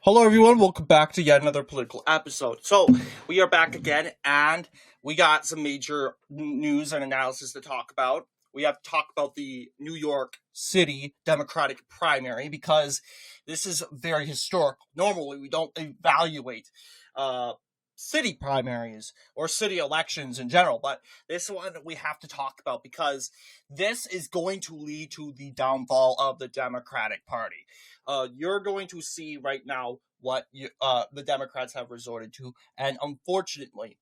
Hello, everyone. Welcome back to yet another political episode. So, we are back again, and we got some major news and analysis to talk about. We have to talk about the New York City Democratic primary because this is very historic. Normally, we don't evaluate city primaries or city elections in general, but this one we have to talk about because this is going to lead to the downfall of the Democratic Party. You're going to see right now what the Democrats have resorted to, and unfortunately,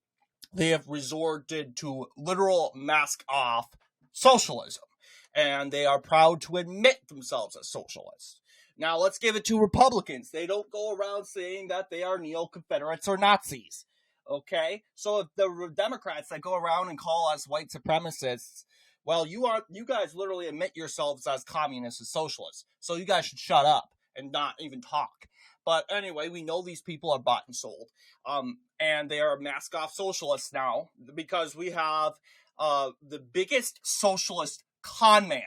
they have resorted to literal mask-off socialism, and they are proud to admit themselves as socialists. Now, let's give it to Republicans. They don't go around saying that they are neo-Confederates or Nazis. Okay? So if the Democrats that go around and call us white supremacists, well, you guys literally admit yourselves as communists and socialists. So you guys should shut up and not even talk. But anyway, we know these people are bought and sold. And they are mask-off socialists now because we have the biggest socialist con man,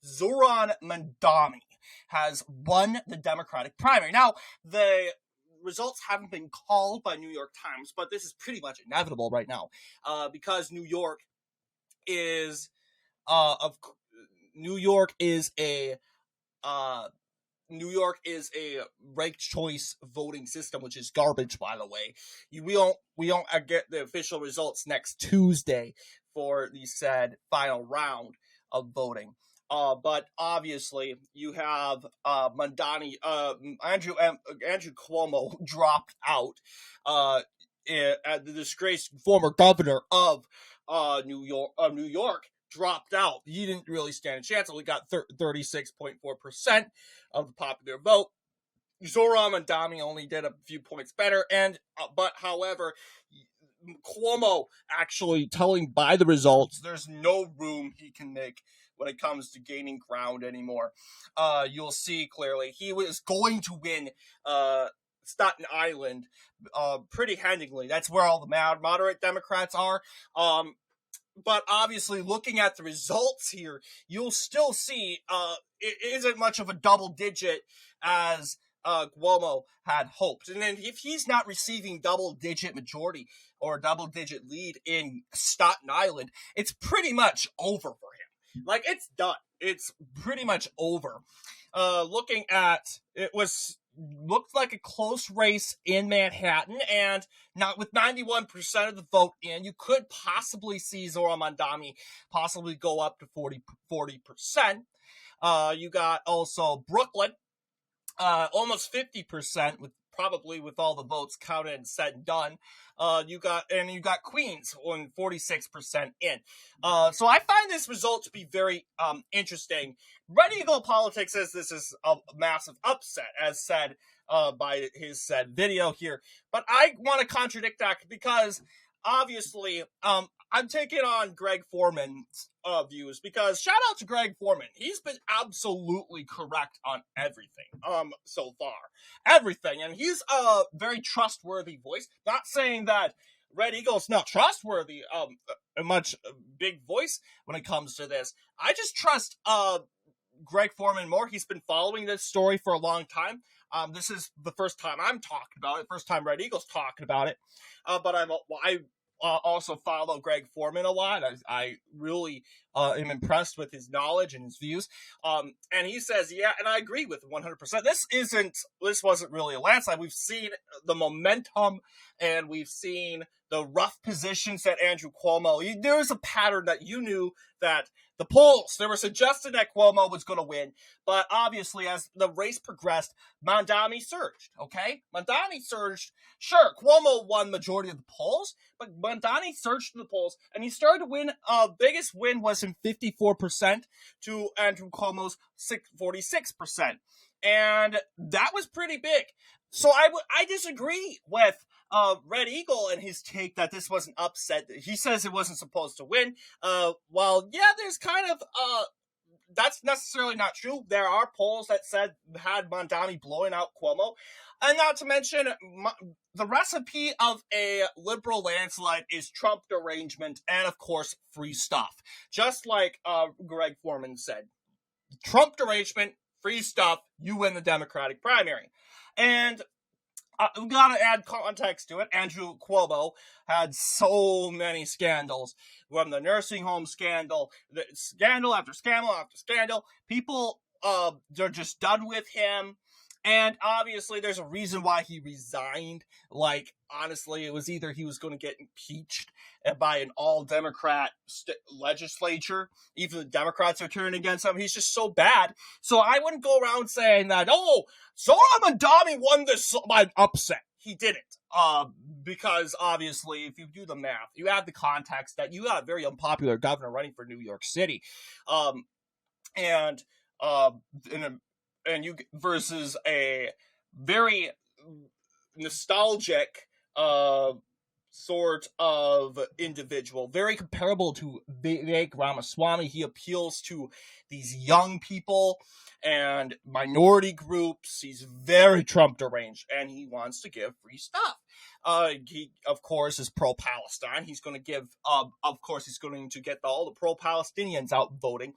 Zoran Mamdani, has won the Democratic primary. Now, the results haven't been called by New York Times, but this is pretty much inevitable right now because New York is a ranked choice voting system, which is garbage, by the way. We don't get the official results next Tuesday for the said final round of voting. But obviously, you have Mamdani, Andrew Cuomo dropped out. The disgraced former governor of New York dropped out. He didn't really stand a chance. Only got 36.4% of the popular vote. Zoran Mamdani only did a few points better, but however, Cuomo actually telling by the results, there's no room he can make when it comes to gaining ground anymore. You'll see clearly he was going to win Staten Island pretty handily. That's where all the moderate Democrats are. But obviously, looking at the results here, you'll still see it isn't much of a double digit as Cuomo had hoped. And then if he's not receiving double-digit majority or double-digit lead in Staten Island, it's pretty much over for him. Like, it's done. It's pretty much over. Looking at it looked like a close race in Manhattan, and not with 91% of the vote in, you could possibly see Zoran Mamdani possibly go up to 40%. You got also Brooklyn, almost 50% with all the votes counted and said and done. You got Queens on 46% in. So I find this result to be very interesting. Red Eagle Politics says this is a massive upset, as said by his said video here. But I want to contradict that because obviously I'm taking on Greg Foreman's views because shout out to Greg Foreman. He's been absolutely correct on everything so far. Everything. And he's a very trustworthy voice. Not saying that Red Eagle's not trustworthy, a much big voice when it comes to this. I just trust Greg Foreman more. He's been following this story for a long time. This is the first time I'm talking about it, first time Red Eagle's talking about it. But I also follow Greg Foreman a lot. I really am impressed with his knowledge and his views. And he says, yeah, and I agree with 100%. This wasn't really a landslide. We've seen the momentum and we've seen the rough positions that Andrew Cuomo, there was a pattern that you knew that the polls, they were suggesting that Cuomo was going to win, but obviously as the race progressed, Mamdani surged, okay? Mamdani surged. Sure, Cuomo won majority of the polls, but Mamdani surged in the polls, and he started to win. Biggest win was in 54% to Andrew Cuomo's 46%, and that was pretty big. So I disagree with Red Eagle and his take that this was an upset. He says it wasn't supposed to win. Well, yeah, there's kind of that's necessarily not true. There are polls that had Mamdani blowing out Cuomo, and not to mention the recipe of a liberal landslide is Trump derangement and, of course, free stuff. Just like Greg Foreman said, Trump derangement, free stuff, you win the Democratic primary. And we gotta add context to it. Andrew Cuomo had so many scandals, from the nursing home scandal, scandal after scandal after scandal. People, they're just done with him. And obviously, there's a reason why he resigned. Like, honestly, it was either he was going to get impeached by an all-Democrat legislature. Even the Democrats are turning against him. He's just so bad. So I wouldn't go around saying that, oh, Zohran Mamdani won this by an upset. He didn't. Because obviously, if you do the math, you add the context that you got a very unpopular governor running for New York City. And you versus a very nostalgic sort of individual, very comparable to Vivek Ramaswamy. He appeals to these young people and minority groups. He's very Trump deranged, and he wants to give free stuff. He, of course, is pro-Palestine. He's going to give, he's going to get all the pro-Palestinians out voting.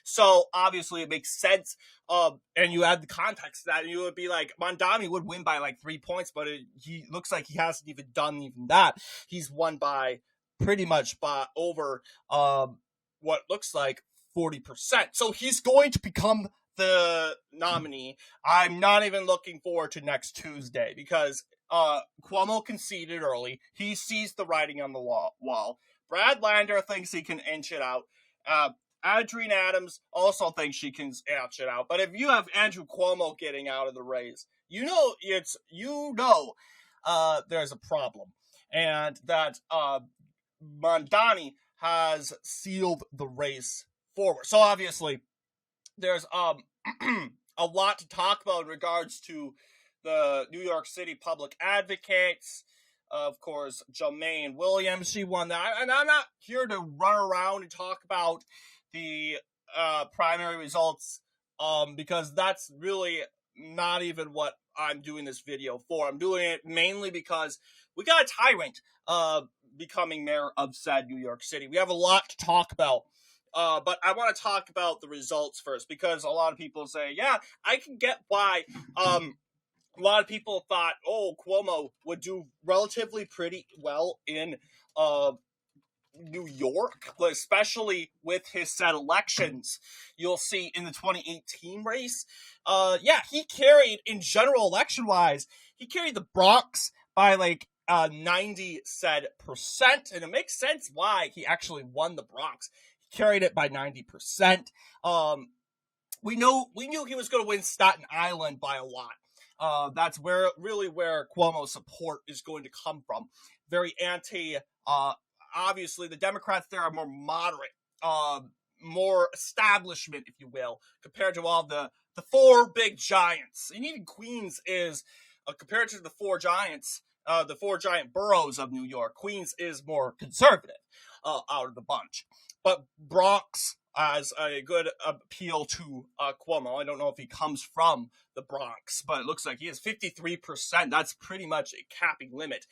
So, obviously, it makes sense. And you add the context that you would be like, Mamdani would win by like 3 points, but he looks like he hasn't even done even that. He's won by pretty much by over what looks like 40%. So he's going to become the nominee. I'm not even looking forward to next Tuesday because Cuomo conceded early. He sees the writing on the wall. Brad Lander thinks he can inch it out. Adrienne Adams also thinks she can inch it out. But if you have Andrew Cuomo getting out of the race, there's a problem. And that Mamdani has sealed the race forward. So obviously, there's a lot to talk about in regards to the New York City public advocates. Of course, Jermaine Williams, she won that. And I'm not here to run around and talk about the primary results because that's really not even what I'm doing this video for. I'm doing it mainly because we got a tyrant becoming mayor of said New York City. We have a lot to talk about. But I want to talk about the results first because a lot of people say, yeah, I can get why a lot of people thought, oh, Cuomo would do relatively pretty well in New York, especially with his said elections. You'll see in the 2018 race, he carried, in general election-wise, he carried the Bronx by like 90% and it makes sense why he actually won the Bronx. Carried it by 90%. We knew he was going to win Staten Island by a lot. That's where Cuomo's support is going to come from. Very obviously the Democrats there are more moderate, more establishment, if you will, compared to all the four big giants. And even Queens is, compared to the four giants, the four giant boroughs of New York, Queens is more conservative out of the bunch. But Bronx has a good appeal to Cuomo. I don't know if he comes from the Bronx, but it looks like he has 53%. That's pretty much a capping limit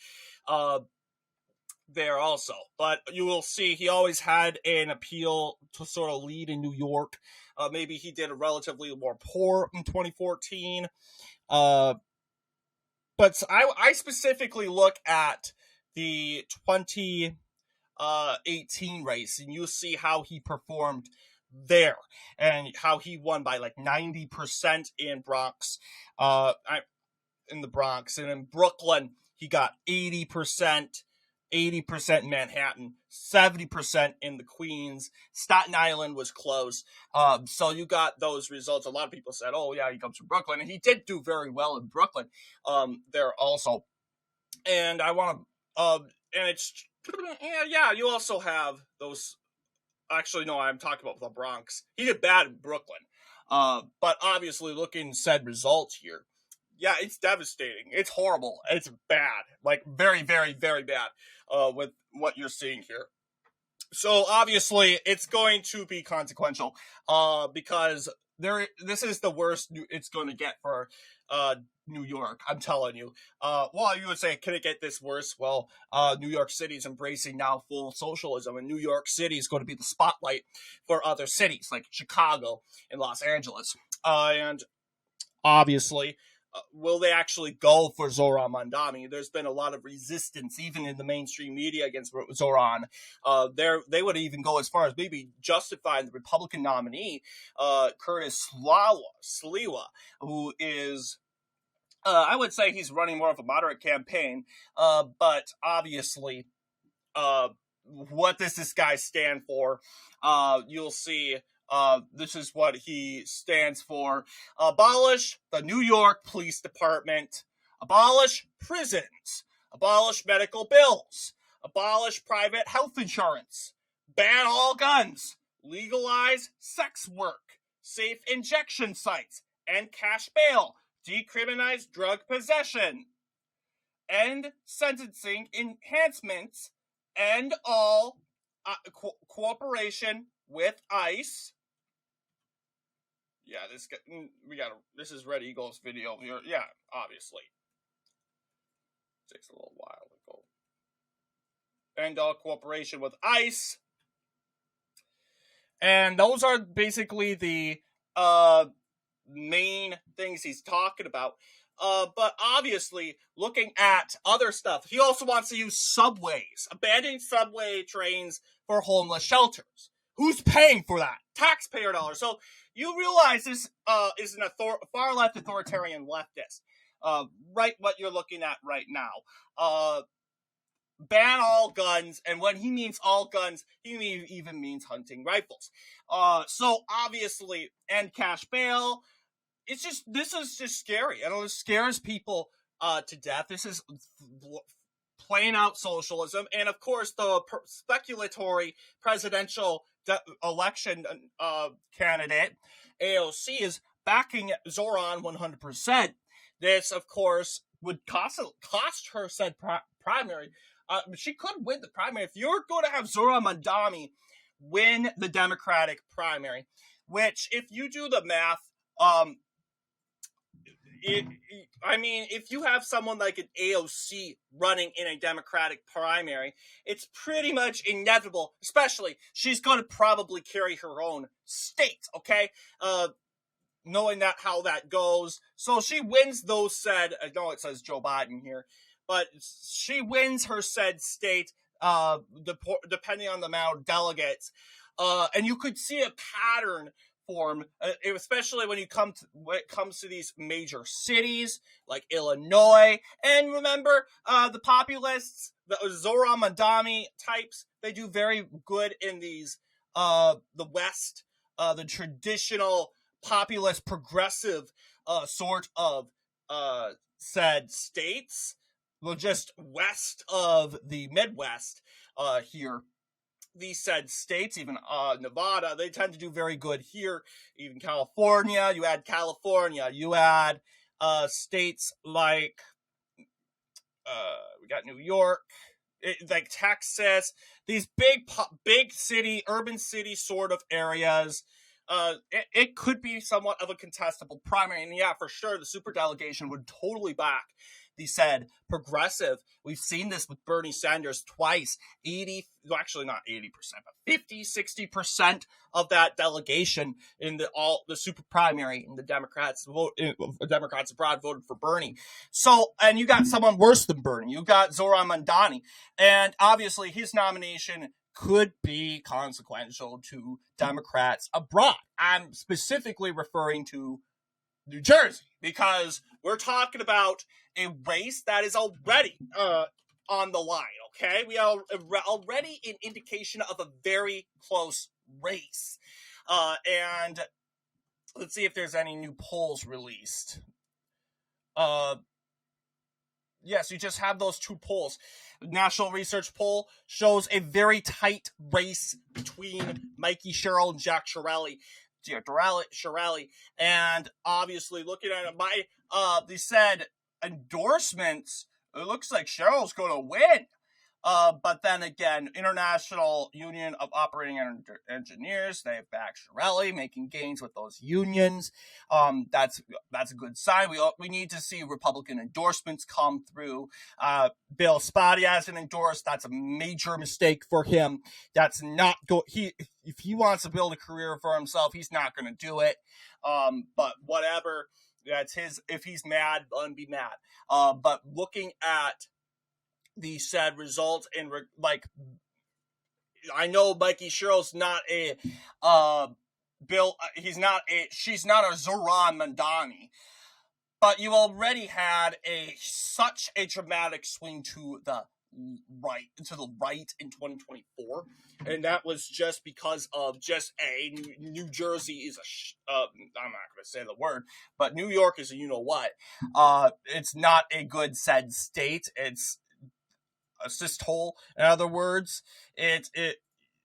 there also. But you will see he always had an appeal to sort of lead in New York. Maybe he did a relatively more poor in 2014. But I specifically look at the 2018 race, and you'll see how he performed there and how he won by like 90% in Bronx, in the Bronx, and in Brooklyn he got 80%, 80% in Manhattan, 70% in the Queens. Staten Island was close. So you got those results. A lot of people said, oh yeah, he comes from Brooklyn, and he did do very well in Brooklyn there also. And I want to and it's you also have those. Actually, no, I'm talking about the Bronx. He did bad in Brooklyn. But obviously, looking said results here, yeah, it's devastating. It's horrible. It's bad. Like, very, very, very bad with what you're seeing here. So, obviously, it's going to be consequential because this is the worst it's going to get for New York, I'm telling you. Well, you would say, can it get this worse? Well, New York City is embracing now full socialism, and New York City is going to be the spotlight for other cities like Chicago and Los Angeles. And obviously, will they actually go for Zoran Mamdani? There's been a lot of resistance, even in the mainstream media, against Zoran. They would even go as far as maybe justifying the Republican nominee, Curtis Sliwa, who is, I would say he's running more of a moderate campaign, but obviously, what does this guy stand for? You'll see. This is what he stands for. Abolish the New York Police Department. Abolish prisons. Abolish medical bills. Abolish private health insurance. Ban all guns. Legalize sex work. Safe injection sites. End cash bail. Decriminalize drug possession. End sentencing enhancements. End all cooperation with ICE. Yeah, this is Red Eagle's video here. Yeah, obviously. Takes a little while to go. End all cooperation with ICE. And those are basically the main things he's talking about. But obviously, looking at other stuff, he also wants to use subways, abandoning subway trains for homeless shelters. Who's paying for that? Taxpayer dollars. So you realize this is an far-left authoritarian leftist. Right, what you're looking at right now. Ban all guns, and when he means all guns, he even means hunting rifles. So obviously, end cash bail. This is just scary. I know it scares people to death. This is plain out socialism. And of course, the speculatory presidential election candidate, AOC, is backing Zoran 100%. This, of course, would cost her said primary. She could win the primary. If you're going to have Zoran Mamdani win the Democratic primary, which, if you do the math, if you have someone like an AOC running in a Democratic primary, it's pretty much inevitable, especially she's going to probably carry her own state, okay? Knowing how that goes. So she wins those said, I know it says Joe Biden here, but she wins her said state, depending on the amount of delegates. And you could see a pattern form, especially when it comes to these major cities like Illinois. And remember, the populists, the Zoran Mamdani types, they do very good in these the West, the traditional populist progressive sort of said states, well, just west of the Midwest here. These said states, even Nevada, they tend to do very good here. Even California, you add states like, we got New York, like Texas, these big city, urban city sort of areas. It could be somewhat of a contestable primary. And yeah, for sure, the superdelegation would totally back the said progressive. We've seen this with Bernie Sanders twice. 50-60% of that delegation in the super primary in the Democrats abroad voted for Bernie. So, and you got someone worse than Bernie. You got Zoran Mamdani, and obviously his nomination could be consequential to Democrats abroad. I'm specifically referring to New Jersey, because we're talking about a race that is already on the line, okay? We are already an indication of a very close race. And let's see if there's any new polls released. Yes, you just have those two polls. National Research Poll shows a very tight race between Mikey Sherrill and Jack Shirelli. And obviously, looking at it, they said endorsements, it looks like Sherrill's going to win. But then again, International Union of Operating Engineers, they have backed Shirelli, making gains with those unions. That's a good sign. We need to see Republican endorsements come through. Bill Spotty hasn't endorsed. That's a major mistake for him. That's not if he wants to build a career for himself, he's not going to do it. But whatever. that's his. If he's mad, let him be mad. But looking at the said results and like, I know Mikey Sherrill's not a Bill. She's not a Zoran Mamdani. But you already had such a dramatic swing to the right in 2024, and that was just because of New Jersey is I'm not going to say the word, but New York is a what. It's not a good said state. It's a systole. In other words, it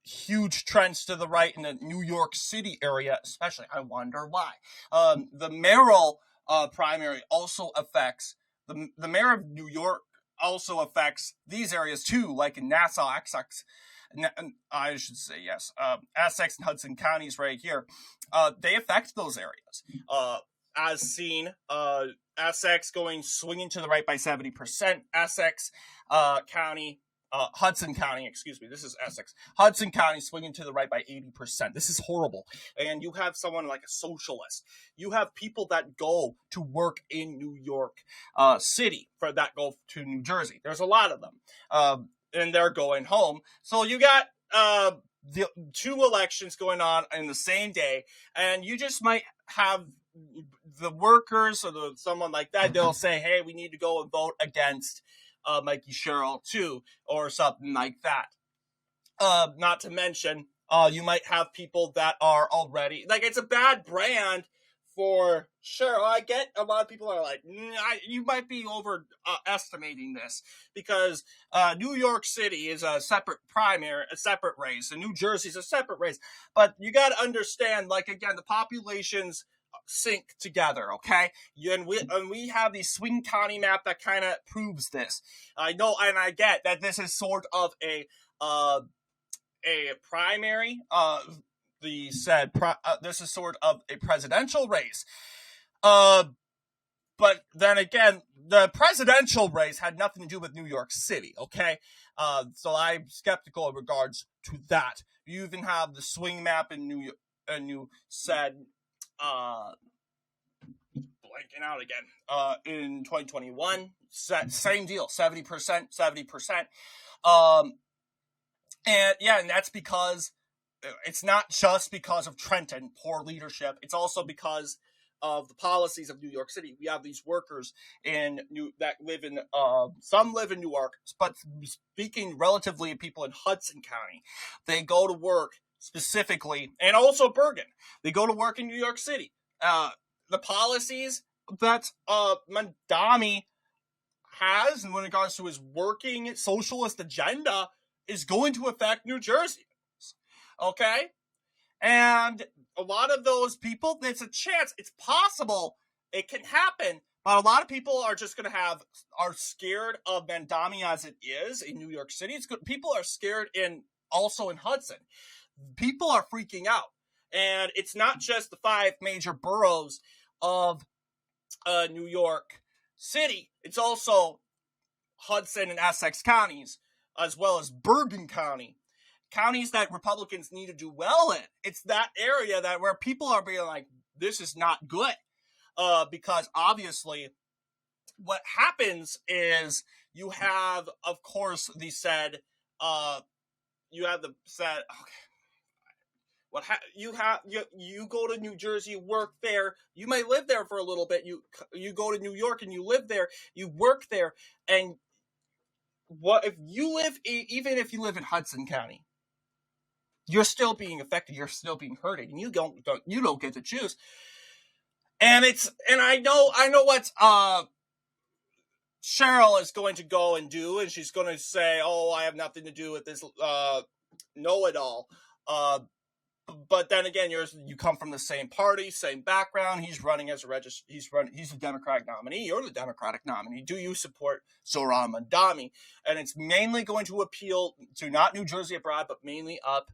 huge trends to the right in the New York City area, especially. I wonder why. The mayoral primary also affects the mayor of New York. Also affects these areas too, like in Nassau, Essex. I should say yes. Essex and Hudson counties right here. They affect those areas. As seen, Essex swinging to the right by 70%. Essex County. Hudson County, excuse me, this is Essex. Hudson County swinging to the right by 80%. This is horrible. And you have someone like a socialist. You have people that go to work in New York City that go to New Jersey. There's a lot of them. And they're going home. So you got the two elections going on in the same day. And you just might have the workers or someone like that. They'll say, hey, we need to go and vote against Mikey Sherrill too, or something like that. Not to mention, you might have people that are already it's a bad brand for Sherrill. I get a lot of people are like, you might be overestimating this because New York City is a separate primary, a separate race, and New Jersey's a separate race. But you got to understand, again, the populations sync together, okay? And we have the swing county map that kind of proves this. I know, and I get that this is sort of a primary. This is sort of a presidential race. But then again, the presidential race had nothing to do with New York City, okay? So I'm skeptical in regards to that. You even have the swing map in New York, and you said blanking out again. In 2021, same deal, 70%. And that's because it's not just because of Trenton, poor leadership. It's also because of the policies of New York City. We have these workers that live in, some live in Newark, but speaking relatively of people in Hudson County, they go to work specifically, and also Bergen. They go to work in New York City. The policies that Mamdani has in regards to his working socialist agenda is going to affect New Jersey. Okay? And a lot of those people, there's a chance, it's possible, it can happen, but a lot of people are just going to are scared of Mamdani as it is in New York City. People are scared also in Hudson. People are freaking out. And it's not just the 5 major boroughs of New York City. It's also Hudson and Essex counties, as well as Bergen County. Counties that Republicans need to do well in. It's that area where people are being like, this is not good. Because obviously what happens is you have, of course, you go to New Jersey, work there. You may live there for a little bit. You go to New York and you live there. You work there, and what if you live? Even if you live in Hudson County, you're still being affected. You're still being hurted, and you don't get to choose. And I know what Cheryl is going to go and do, and she's going to say, "Oh, I have nothing to do with this know-it-all." But then again, you come from the same party, same background. He's running as he's a Democratic nominee. You're the Democratic nominee. Do you support Zoran Mamdani? And it's mainly going to appeal to not New Jersey abroad, but mainly up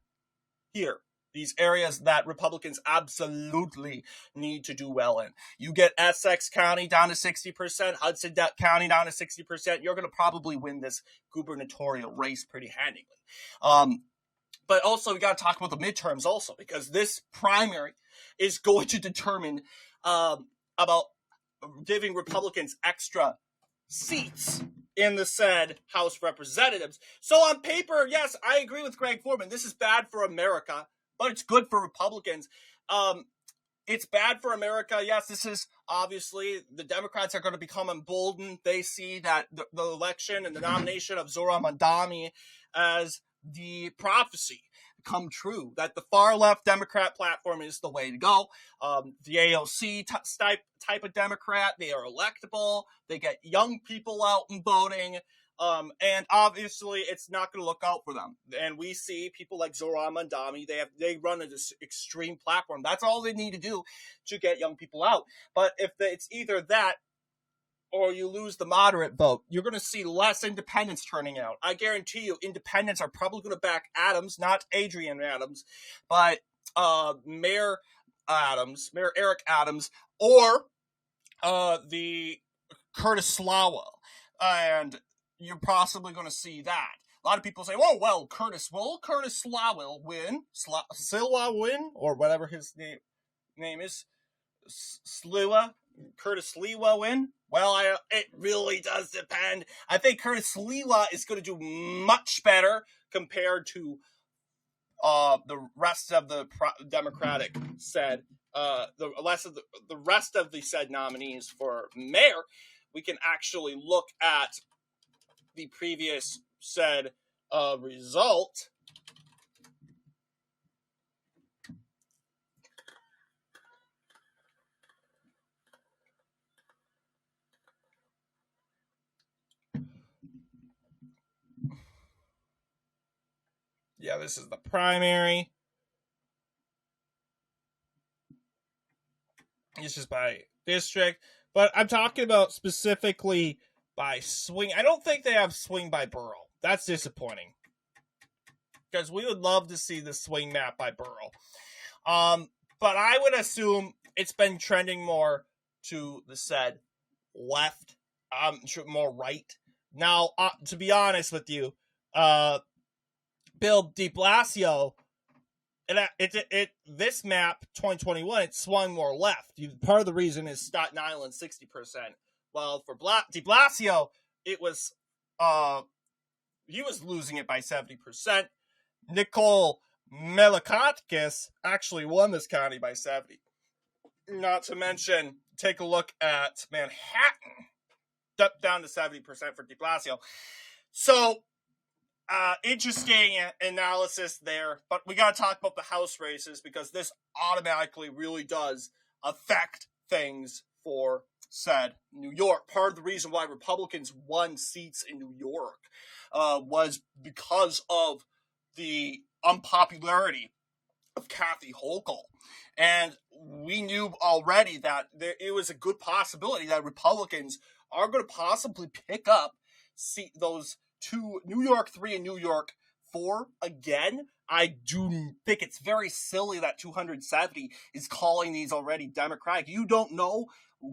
here. These areas that Republicans absolutely need to do well in. You get Essex County down to 60%, Hudson County down to 60%. You're going to probably win this gubernatorial race pretty handily. But also, we got to talk about the midterms also, because this primary is going to determine about giving Republicans extra seats in the said House of Representatives. So on paper, yes, I agree with Greg Foreman. This is bad for America, but it's good for Republicans. It's bad for America. Yes, this is obviously the Democrats are going to become emboldened. They see that the election and the nomination of Zohran Mamdani as the prophecy come true, that the far left Democrat platform is the way to go. The AOC type of Democrat, they are electable. They get young people out and voting. And obviously, it's not going to look out for them. And we see people like Zohran Mamdani, they run this extreme platform. That's all they need to do to get young people out. But if it's either that or you lose the moderate vote, you're going to see less independents turning out. I guarantee you, independents are probably going to back Adams, not Adrian Adams, but Mayor Eric Adams, or the Curtis Slowell. And you're possibly going to see that. A lot of people say, "Oh, well, Curtis Slowell win? Silwa win? Or whatever his name is. Curtis Sliwa win?" Well, it really does depend. I think Curtis Sliwa is going to do much better compared to the rest of the Democratic said, the rest of the said nominees for mayor. We can actually look at the previous said result. Yeah, this is the primary. This is by district. But I'm talking about specifically by swing. I don't think they have swing by borough. That's disappointing. Because we would love to see the swing map by borough. But I would assume it's been trending more to the said left, more right. Now, to be honest with you, Bill de Blasio, this map 2021, it swung more left. Part of the reason is Staten Island 60%. Well, for de Blasio, it was he was losing it by 70%. Nicole Melikatkis actually won this county by 70. Not to mention, take a look at Manhattan, down to 70% for de Blasio. So, interesting analysis there, but we got to talk about the House races because this automatically really does affect things for said New York. Part of the reason why Republicans won seats in New York was because of the unpopularity of Kathy Hochul. And we knew already that it was a good possibility that Republicans are going to possibly pick up those two, New York 3 and New York 4 again. I do think it's very silly that 270 is calling these already Democratic. You don't know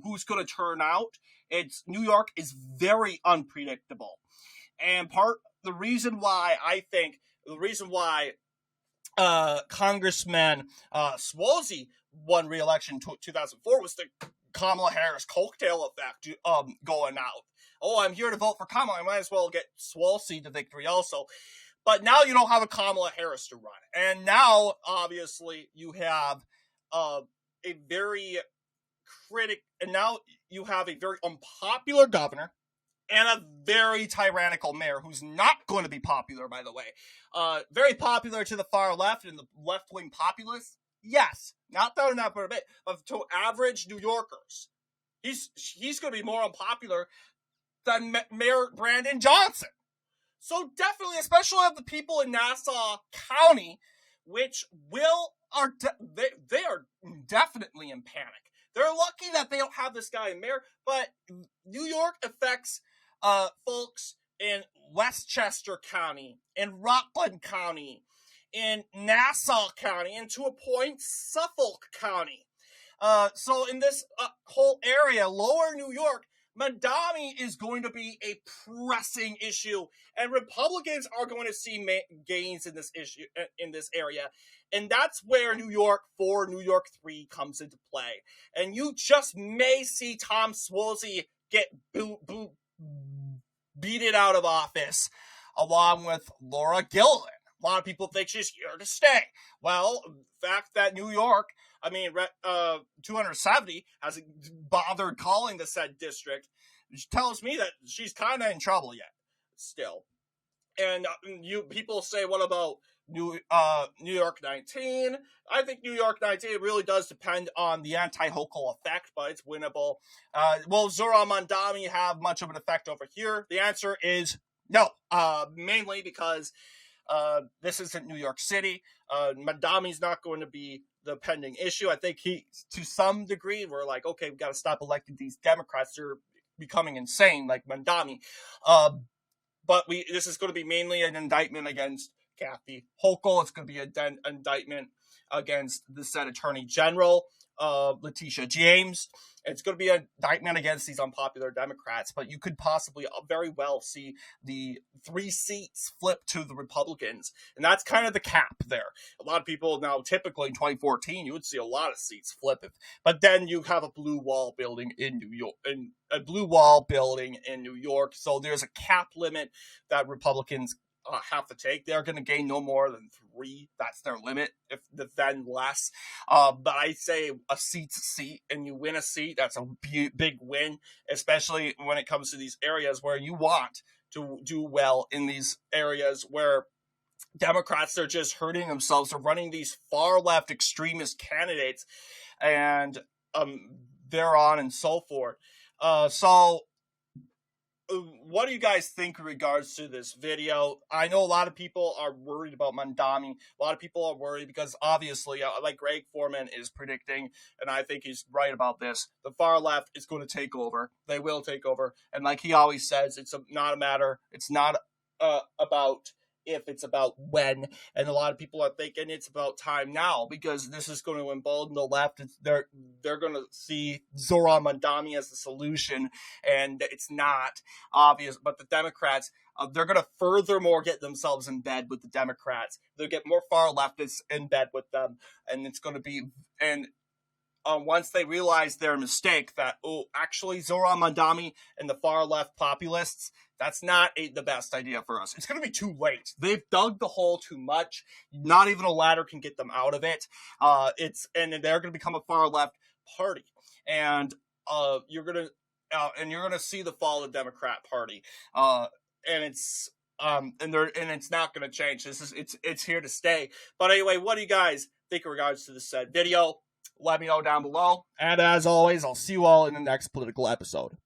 who's going to turn out. New York is very unpredictable. And the reason why Congressman Suozzi won re-election in 2004 was the Kamala Harris cocktail effect going out. Oh, I'm here to vote for Kamala. I might as well get Suozzi to victory also. But now you don't have a Kamala Harris to run. And now, obviously, you have now you have a very unpopular governor and a very tyrannical mayor who's not going to be popular, by the way. Very popular to the far left and the left-wing populists. Yes, not throwing that for a bit, but to average New Yorkers, he's going to be more unpopular than Mayor Brandon Johnson. So definitely, especially of the people in Nassau County, which they are definitely in panic. They're lucky that they don't have this guy in mayor, but New York affects folks in Westchester County, in Rockland County, in Nassau County, and to a point, Suffolk County. So in this whole area, lower New York, Mamdani is going to be a pressing issue, and Republicans are going to see gains in this issue, in this area. And that's where New York 4, New York 3 comes into play. And you just may see Tom Suozzi get beaten out of office, along with Laura Gilliland. A lot of people think she's here to stay. Well, the fact that New York, 270 hasn't bothered calling the said district, tells me that she's kind of in trouble yet, still. And people say, what about New York 19? I think New York 19 really does depend on the anti-Hochul effect, but it's winnable. Will Zohran Mamdani have much of an effect over here? The answer is no, mainly because this isn't New York City. Mamdani's not going to be the pending issue. I think to some degree, we're like, okay, we've got to stop electing these Democrats. They're becoming insane, like Mamdani. But this is going to be mainly an indictment against Kathy Hochul. It's going to be an indictment against the said Attorney General, Letitia James. It's going to be an indictment against these unpopular Democrats, but you could possibly very well see the 3 seats flip to the Republicans, and that's kind of the cap there. A lot of people now, typically in 2014, you would see a lot of seats flip, but then you have a blue wall building in New York, so there's a cap limit that Republicans have to take. They're going to gain no more than 3. That's their limit, if then less. But I say a seat's a seat, and you win a seat, that's a big win, especially when it comes to these areas where you want to do well, in these areas where Democrats are just hurting themselves. They're running these far left extremist candidates, and thereon and so forth. What do you guys think in regards to this video? I know a lot of people are worried about Mamdani. A lot of people are worried because obviously, like Greg Foreman is predicting, and I think he's right about this, the far left is going to take over. They will take over. And like he always says, it's not about if, it's about when. And a lot of people are thinking it's about time now, because this is going to embolden the left. They're going to see Zohran Mamdani as the solution, and it's not obvious. But the Democrats, they're going to furthermore get themselves in bed with the Democrats. They'll get more far leftists in bed with them, and it's going to be, and once they realize their mistake, that, actually Zohran Mamdani and the far left populists, that's not the best idea for us. It's going to be too late. They've dug the hole too much. Not even a ladder can get them out of it. And they're going to become a far left party, and you're going to see the fall of the Democrat Party. And it's not going to change. It's here to stay. But anyway, what do you guys think in regards to this said video? Let me know down below. And as always, I'll see you all in the next political episode.